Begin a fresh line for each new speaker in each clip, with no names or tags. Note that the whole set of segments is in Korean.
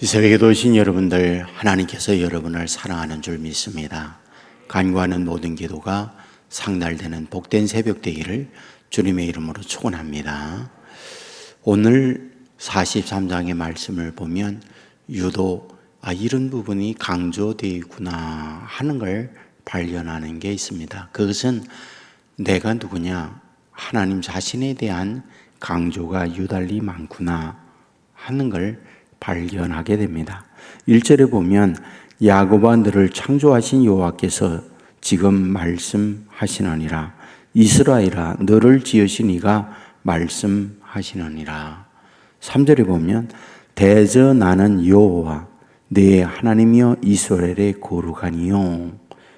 이 새벽에 오신 여러분들, 하나님께서 여러분을 사랑하는 줄 믿습니다. 간구하는 모든 기도가 상달되는 복된 새벽 되기를 주님의 이름으로 축원합니다. 오늘 43장의 말씀을 보면 유독 이런 부분이 강조되어 있구나 하는 걸 발견하는 게 있습니다. 그것은 내가 누구냐, 하나님 자신에 대한 강조가 유달리 많구나 하는 걸 발견하게 됩니다. 1절에 보면 야곱아 너를 창조하신 여호와께서 지금 말씀하시느니라. 이스라엘아 너를 지으신 이가 말씀하시느니라. 3절에 보면 대저 나는 여호와 네 하나님이여 이스라엘의 거룩하니요.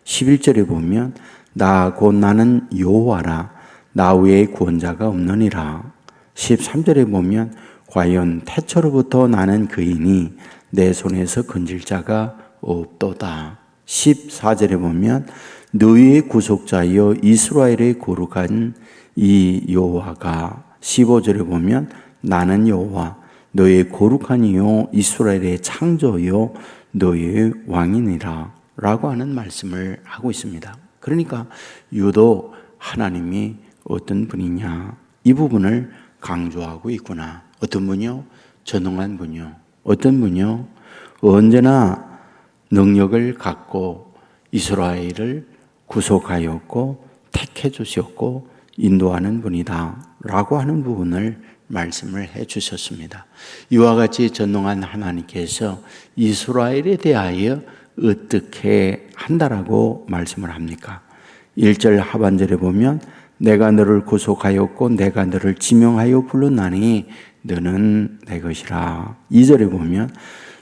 11절에 보면 나 곧 나는 여호와라 나 외에 구원자가 없느니라. 13절에 보면 과연 태초로부터 나는 그이니 내 손에서 건질 자가 없도다. 14절에 보면 너희의 구속자여 이스라엘의 거룩한 이 여호와가, 15절에 보면 나는 여호와 너희의 거룩한 이요 이스라엘의 창조요 너희의 왕이니라 라고 하는 말씀을 하고 있습니다. 그러니까 유독 하나님이 어떤 분이냐, 이 부분을 강조하고 있구나. 어떤 분이요? 전능한 분이요. 어떤 분이요? 언제나 능력을 갖고 이스라엘을 구속하였고 택해 주셨고 인도하는 분이다 라고 하는 부분을 말씀을 해 주셨습니다. 이와 같이 전능한 하나님께서 이스라엘에 대하여 어떻게 한다라고 말씀을 합니까? 1절 하반절에 보면 내가 너를 구속하였고 내가 너를 지명하여 불렀나니 너는 내 것이라. 2절에 보면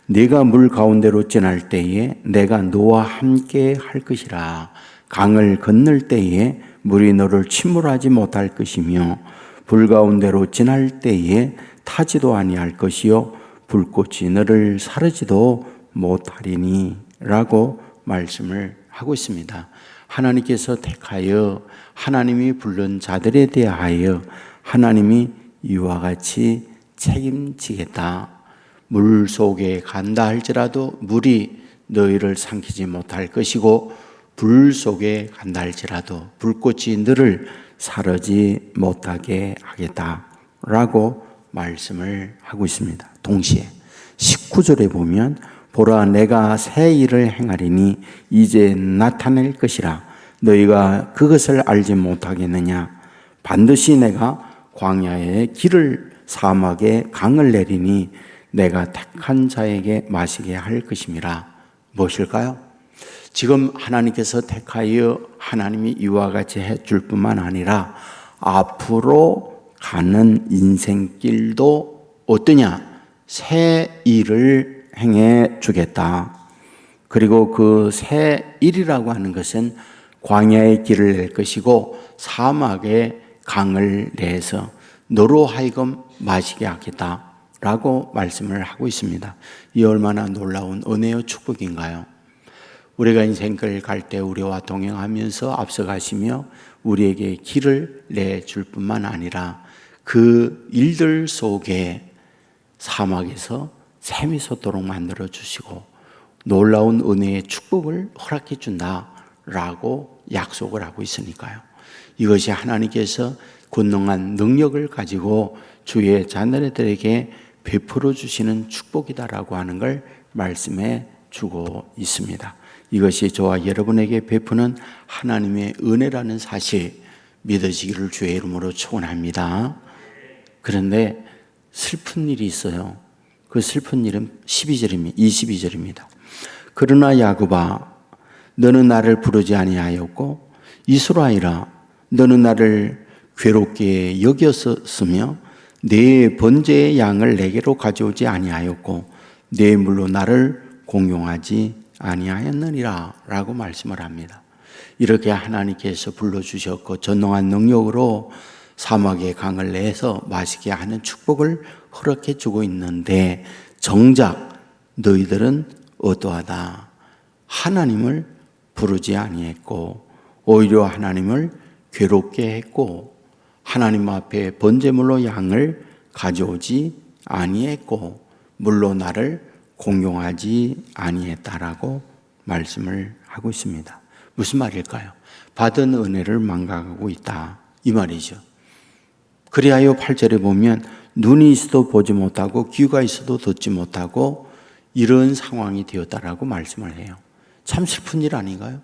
네가 물 가운데로 지날 때에 내가 너와 함께 할 것이라. 강을 건널 때에 물이 너를 침몰하지 못할 것이며 불 가운데로 지날 때에 타지도 아니할 것이요 불꽃이 너를 사르지도 못하리니 라고 말씀을 하고 있습니다. 하나님께서 택하여 하나님이 부른 자들에 대하여 하나님이 이와 같이 책임지겠다. 물 속에 간다 할지라도 물이 너희를 삼키지 못할 것이고 불 속에 간다 할지라도 불꽃이 너를 사르지 못하게 하겠다라고 말씀을 하고 있습니다. 동시에 19절에 보면 보라 내가 새 일을 행하리니 이제 나타낼 것이라 너희가 그것을 알지 못하겠느냐. 반드시 내가 광야에 길을 사막에 강을 내리니 내가 택한 자에게 마시게 할 것임이라. 무엇일까요? 지금 하나님께서 택하여 하나님이 이와 같이 해줄 뿐만 아니라 앞으로 가는 인생길도 어떠냐? 새 일을 행해 주겠다. 그리고 그 새 일이라고 하는 것은 광야의 길을 낼 것이고 사막에 강을 내서 너로 하여금 마시게 하겠다라고 말씀을 하고 있습니다. 이 얼마나 놀라운 은혜의 축복인가요? 우리가 인생길 갈 때 우리와 동행하면서 앞서가시며 우리에게 길을 내줄 뿐만 아니라 그 일들 속에 사막에서 샘이 솟도록 만들어 주시고 놀라운 은혜의 축복을 허락해 준다라고 약속을 하고 있으니까요. 이것이 하나님께서 권능한 능력을 가지고 주의 자녀들에게 베풀어 주시는 축복이다라고 하는 걸 말씀해 주고 있습니다. 이것이 저와 여러분에게 베푸는 하나님의 은혜라는 사실 믿으시기를 주의 이름으로 축원합니다. 그런데 슬픈 일이 있어요. 그 슬픈 일은 22절입니다. 그러나 야곱아 너는 나를 부르지 아니하였고 이스라엘아 너는 나를 괴롭게 여겼으며 내 번제의 양을 내게로 가져오지 아니하였고 내 물로 나를 공용하지 아니하였느니라 라고 말씀을 합니다. 이렇게 하나님께서 불러주셨고 전능한 능력으로 사막의 강을 내서 마시게 하는 축복을 허락해 주고 있는데 정작 너희들은 어떠하다. 하나님을 부르지 아니했고 오히려 하나님을 괴롭게 했고 하나님 앞에 번제물로 양을 가져오지 아니했고 물로 나를 공용하지 아니했다라고 말씀을 하고 있습니다. 무슨 말일까요? 받은 은혜를 망각하고 있다 이 말이죠. 그리하여 8절에 보면 눈이 있어도 보지 못하고 귀가 있어도 듣지 못하고 이런 상황이 되었다라고 말씀을 해요. 참 슬픈 일 아닌가요?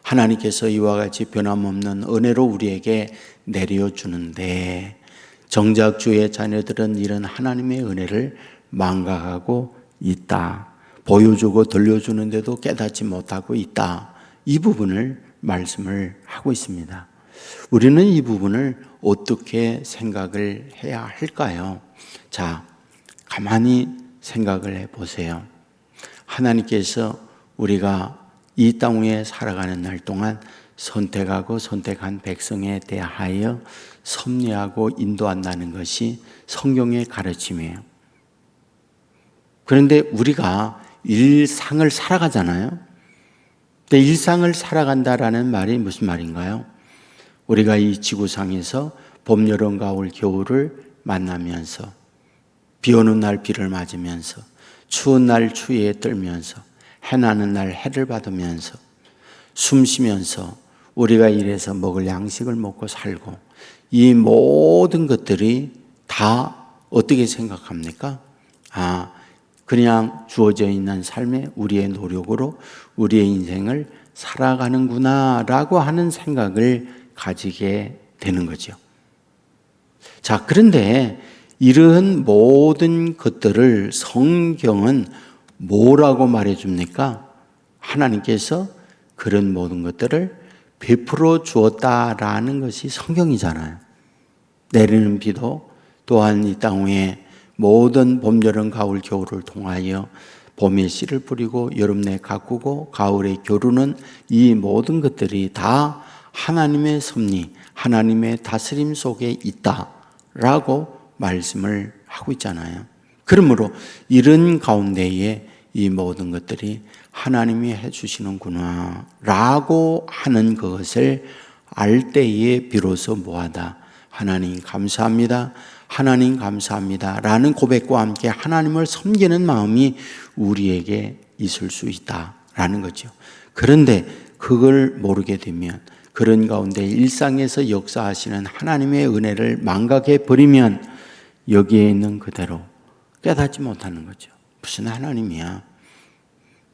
하나님께서 이와 같이 변함없는 은혜로 우리에게 내려주는데 정작 주의 자녀들은 이런 하나님의 은혜를 망각하고 있다. 보여주고 들려주는데도 깨닫지 못하고 있다. 이 부분을 말씀을 하고 있습니다. 우리는 이 부분을 어떻게 생각을 해야 할까요? 자, 가만히 생각을 해보세요. 하나님께서 우리가 이 땅 위에 살아가는 날 동안 선택하고 선택한 백성에 대하여 섭리하고 인도한다는 것이 성경의 가르침이에요. 그런데 우리가 일상을 살아가잖아요. 근데 일상을 살아간다라는 말이 무슨 말인가요? 우리가 이 지구상에서 봄, 여름, 가을, 겨울을 만나면서 비 오는 날 비를 맞으면서 추운 날 추위에 떨면서 해 나는 날 해를 받으면서 숨 쉬면서 우리가 이래서 먹을 양식을 먹고 살고 이 모든 것들이 다 어떻게 생각합니까? 그냥 주어져 있는 삶에 우리의 노력으로 우리의 인생을 살아가는구나 라고 하는 생각을 가지게 되는 거죠. 자, 그런데 이런 모든 것들을 성경은 뭐라고 말해줍니까? 하나님께서 그런 모든 것들을 베풀어 주었다라는 것이 성경이잖아요. 내리는 비도 또한 이 땅 위에 모든 봄, 여름, 가을, 겨울을 통하여 봄에 씨를 뿌리고 여름에 가꾸고 가을에 겨루는 이 모든 것들이 다 하나님의 섭리, 하나님의 다스림 속에 있다라고 말씀을 하고 있잖아요. 그러므로 이런 가운데에 이 모든 것들이 하나님이 해주시는구나 라고 하는 것을 알 때에 비로소 뭐하다? 하나님 감사합니다. 하나님 감사합니다. 라는 고백과 함께 하나님을 섬기는 마음이 우리에게 있을 수 있다라는 거죠. 그런데 그걸 모르게 되면 그런 가운데 일상에서 역사하시는 하나님의 은혜를 망각해 버리면 여기에 있는 그대로 깨닫지 못하는 거죠. 무슨 하나님이야?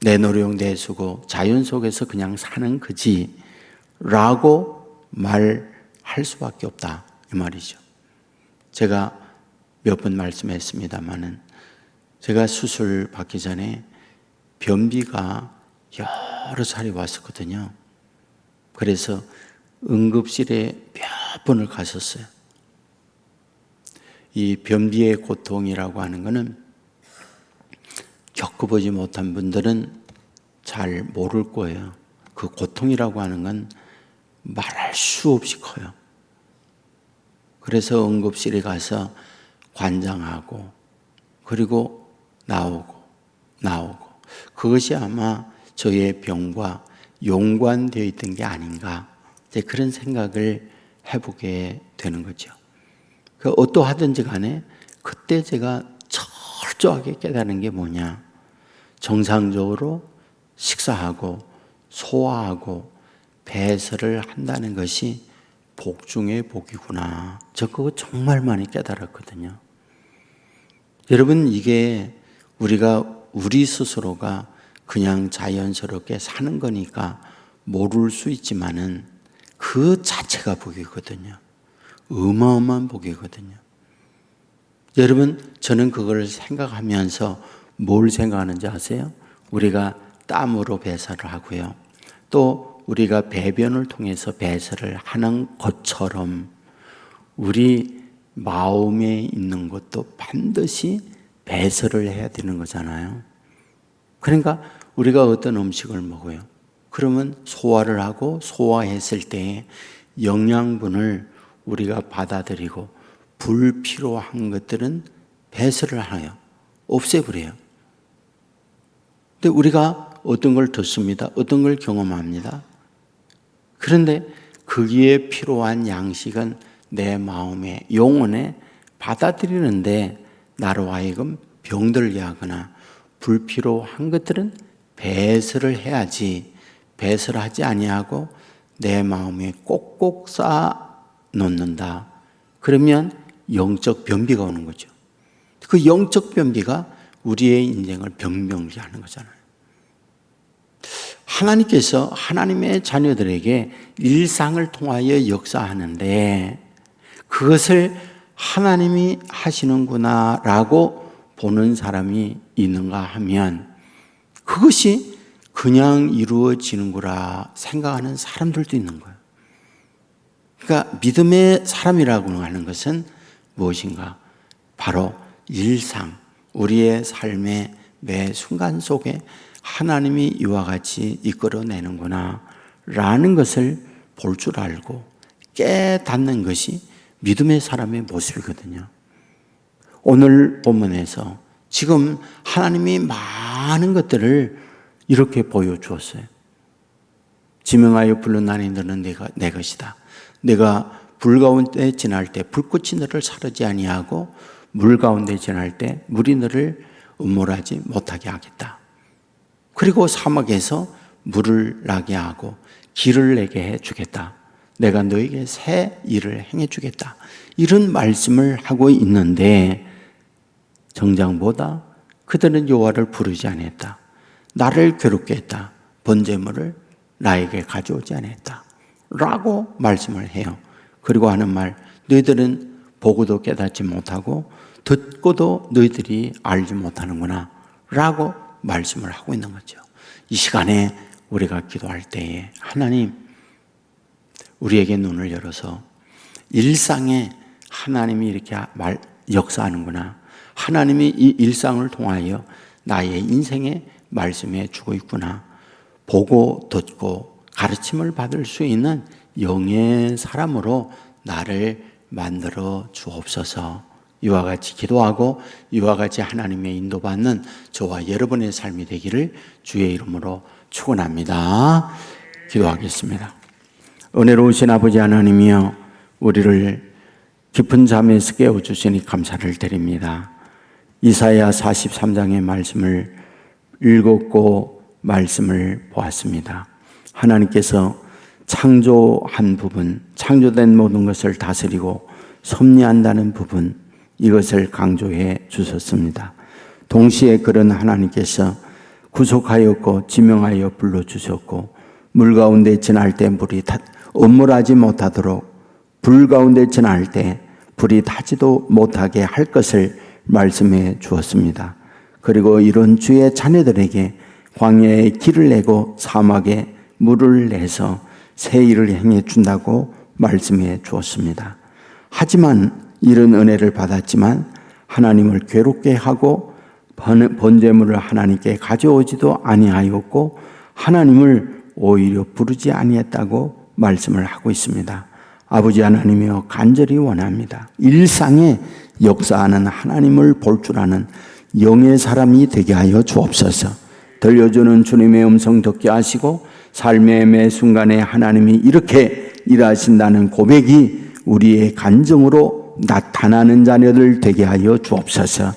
내 노력, 내 수고, 자연 속에서 그냥 사는 거지 라고 말할 수밖에 없다 이 말이죠. 제가 몇 번 말씀했습니다마는 제가 수술 받기 전에 변비가 여러 차례 왔었거든요. 그래서 응급실에 몇 번을 갔었어요. 이 변비의 고통이라고 하는 것은 겪어보지 못한 분들은 잘 모를 거예요. 그 고통이라고 하는 건 말할 수 없이 커요. 그래서 응급실에 가서 관장하고 그리고 나오고 그것이 아마 저의 병과 연관되어 있던 게 아닌가 그런 생각을 해보게 되는 거죠. 어떠하든지 간에 그때 제가 철저하게 깨달은 게 뭐냐, 정상적으로 식사하고 소화하고 배설을 한다는 것이 복 중의 복이구나. 저 그거 정말 많이 깨달았거든요. 여러분, 이게 우리 스스로가 그냥 자연스럽게 사는 거니까 모를 수 있지만은 그 자체가 복이거든요. 어마어마한 복이거든요. 여러분, 저는 그걸 생각하면서 뭘 생각하는지 아세요? 우리가 땀으로 배설을 하고요. 또 우리가 배변을 통해서 배설을 하는 것처럼 우리 마음에 있는 것도 반드시 배설을 해야 되는 거잖아요. 그러니까 우리가 어떤 음식을 먹어요. 그러면 소화를 하고 소화했을 때 영양분을 우리가 받아들이고 불필요한 것들은 배설을 해요. 없애버려요. 근데 우리가 어떤 걸 듣습니다. 어떤 걸 경험합니다. 그런데 거기에 필요한 양식은 내 마음에, 영혼에 받아들이는데 나로 하여금 병들게 하거나 불필요한 것들은 배설을 해야지, 배설하지 아니하고 내 마음에 꼭꼭 쌓아 놓는다. 그러면 영적 변비가 오는 거죠. 그 영적 변비가 우리의 인생을 병명케 하는 거잖아요. 하나님께서 하나님의 자녀들에게 일상을 통하여 역사하는데 그것을 하나님이 하시는구나 라고 보는 사람이 있는가 하면 그것이 그냥 이루어지는구나 생각하는 사람들도 있는 거예요. 그러니까 믿음의 사람이라고 하는 것은 무엇인가? 바로 일상, 우리의 삶의 매 순간 속에 하나님이 이와 같이 이끌어내는구나 라는 것을 볼 줄 알고 깨닫는 것이 믿음의 사람의 모습이거든요. 오늘 본문에서 지금 하나님이 많은 것들을 이렇게 보여주었어요. 지명하여 불른 나니 너는 내 것이다. 내가 불 가운데 지날 때 불꽃이 너를 사르지 아니하고 물 가운데 지날 때 물이 너를 음몰하지 못하게 하겠다. 그리고 사막에서 물을 나게 하고 길을 내게 해주겠다. 내가 너에게 새 일을 행해주겠다. 이런 말씀을 하고 있는데 정작 그들은 여호와를 부르지 않았다. 나를 괴롭게 했다. 번제물을 나에게 가져오지 않았다. 라고 말씀을 해요. 그리고 하는 말, 너희들은 보고도 깨닫지 못하고 듣고도 너희들이 알지 못하는구나 라고 말씀을 하고 있는 거죠. 이 시간에 우리가 기도할 때에 하나님, 우리에게 눈을 열어서 일상에 하나님이 이렇게 역사하는구나. 하나님이 이 일상을 통하여 나의 인생에 말씀해 주고 있구나. 보고 듣고 가르침을 받을 수 있는 영의 사람으로 나를 만들어 주옵소서. 이와 같이 기도하고 이와 같이 하나님의 인도받는 저와 여러분의 삶이 되기를 주의 이름으로 축원합니다. 기도하겠습니다. 은혜로우신 아버지 하나님이여, 우리를 깊은 잠에서 깨워주시니 감사를 드립니다. 이사야 43장의 말씀을 읽었고 말씀을 보았습니다. 하나님께서 창조한 부분, 창조된 모든 것을 다스리고 섭리한다는 부분, 이것을 강조해 주셨습니다. 동시에 그런 하나님께서 구속하였고 지명하여 불러주셨고 물 가운데 지날 때 물이 음물하지 못하도록 불 가운데 지날 때 불이 타지도 못하게 할 것을 말씀해 주었습니다. 그리고 이런 주의 자녀들에게 광야에 길을 내고 사막에 물을 내서 새 일을 행해 준다고 말씀해 주었습니다. 하지만 이런 은혜를 받았지만 하나님을 괴롭게 하고 번제물을 하나님께 가져오지도 아니하였고 하나님을 오히려 부르지 아니했다고 말씀을 하고 있습니다. 아버지 하나님이여, 간절히 원합니다. 일상에 역사하는 하나님을 볼 줄 아는 영의 사람이 되게 하여 주옵소서. 들려주는 주님의 음성 듣게 하시고 삶의 매 순간에 하나님이 이렇게 일하신다는 고백이 우리의 간증으로 나타나는 자녀들 되게 하여 주옵소서.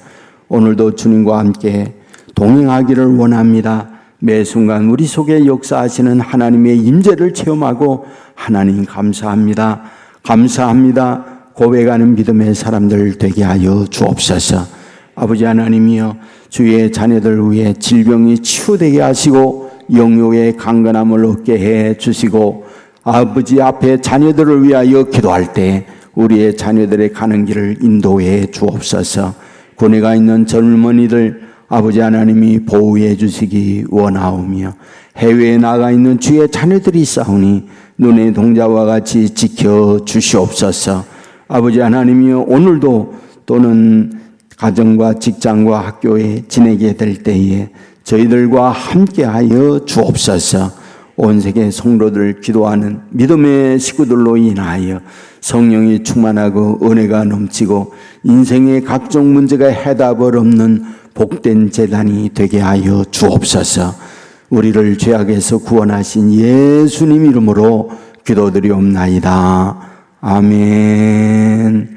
오늘도 주님과 함께 동행하기를 원합니다. 매 순간 우리 속에 역사하시는 하나님의 임재를 체험하고 하나님 감사합니다. 감사합니다. 고백하는 믿음의 사람들 되게 하여 주옵소서. 아버지 하나님이여, 주의 자녀들 위해 질병이 치유되게 하시고 영육의 강건함을 얻게 해 주시고 아버지 앞에 자녀들을 위하여 기도할 때 우리의 자녀들의 가는 길을 인도해 주옵소서. 군에가 있는 젊은이들 아버지 하나님이 보호해 주시기 원하오며 해외에 나가 있는 주의 자녀들이 있사오니 눈의 동자와 같이 지켜 주시옵소서. 아버지 하나님이여, 오늘도 또는 가정과 직장과 학교에 지내게 될 때에 저희들과 함께하여 주옵소서. 온 세계 성도들 기도하는 믿음의 식구들로 인하여 성령이 충만하고 은혜가 넘치고 인생의 각종 문제가 해답을 없는 복된 재단이 되게 하여 주옵소서. 우리를 죄악에서 구원하신 예수님 이름으로 기도드리옵나이다. 아멘.